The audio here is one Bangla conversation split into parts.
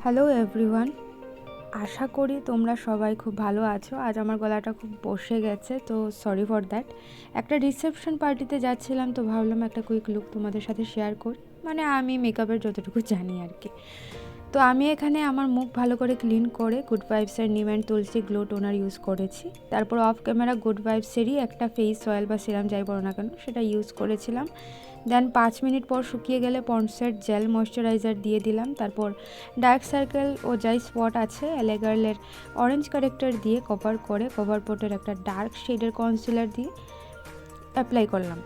হ্যালো এভরিওয়ান, আশা করি তোমরা সবাই খুব ভালো আছো। আজ আমার গলাটা খুব বসে গেছে, তো সরি ফর দ্যাট। একটা রিসেপশন পার্টিতে যাচ্ছিলাম, তো ভাবলাম একটা কুইক লুক তোমাদের সাথে শেয়ার করি, মানে আমি মেকআপের যতটুকু জানি আর কি। তো আমি এখানে আমার মুখ ভালো করে ক্লিন করে গুড ভাইবসের নিম and Tulsi glow toner use করেছি। তারপর অফ ক্যামেরা গুড ভাইবসেরই একটা ফেস অয়েল বা সিরাম যাই বলো না কেন সেটা ইউজ করেছিলাম। দেন 5 মিনিট পর শুকিয়ে গেলে পন্ডসের জেল ময়শ্চারাইজার দিয়ে দিলাম। তারপর ডার্ক সার্কেল ও যাই স্পট আছে এলেগার্লের অরেঞ্জ কারেক্টার দিয়ে কভার করে কভার পোটের একটা ডার্ক শেডের কনসিলার দিয়ে অ্যাপ্লাই করলাম।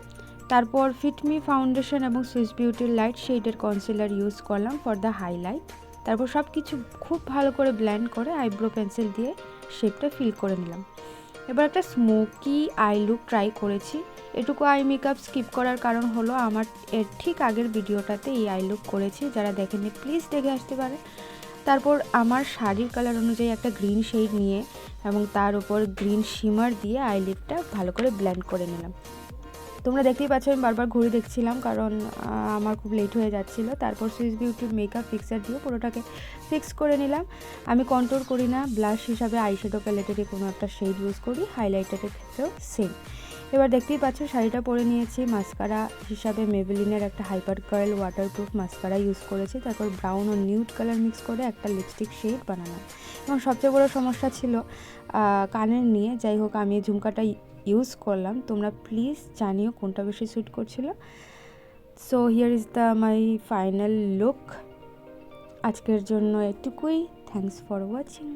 তারপর ফিটমি ফাউন্ডেশন এবং সুইস বিউটির লাইট শেডের কনসিলার ইউজ করলাম ফর দ্য হাইলাইট। তারপর সব কিছু খুব ভালো করে ব্লেন্ড করে আইব্রো পেন্সিল দিয়ে শেপটা ফিল করে নিলাম। এবার একটা স্মোকি আই লুক ট্রাই করেছি। এটুকু আই মেকআপ স্কিপ করার কারণ হলো আমার এর ঠিক আগের ভিডিওটাতে এই আই লুক করেছি, যারা দেখেনি প্লিজ দেখে আসতে পারে। তারপর আমার শাড়ির কালার অনুযায়ী একটা গ্রিন শেড নিয়ে এবং তার উপর গ্রিন শিমার দিয়ে আইলিডটা ভালো করে ব্লেন্ড করে নিলাম। তোমরা দেখতেই পাচ্ছ আমি বারবার ঘুরে দেখছিলাম, কারণ আমার খুব লেট হয়ে যাচ্ছিল। তারপর সুইস বিউটির মেকআপ ফিক্সার দিয়ে পুরোটাকে ফিক্স করে নিলাম। আমি কন্ট্রোল করি না, ব্লাশ হিসাবে আইশ্যাডো প্যালেটেরই কোনো একটা শেড ইউজ করি, হাইলাইটারের ক্ষেত্রেও সেম। এবার দেখতেই পাচ্ছ শাড়িটা পরে নিয়েছি। মাস্কারা হিসাবে মেবেলিনের একটা hyper curl waterproof mascara use করেছি। তারপর ব্রাউন ও নিউড কালার মিক্স করে একটা লিপস্টিক শেড বানালাম। এবং সবচেয়ে বড় সমস্যা ছিল কানের নিয়ে। যাই হোক, আমি এই ঝুমকাটা ইউজ করলাম, তোমরা প্লিজ জানিও কোনটা বেশি স্যুট করছিল। So here is the my final look. আজকের জন্য এটুকুই। Thanks for watching.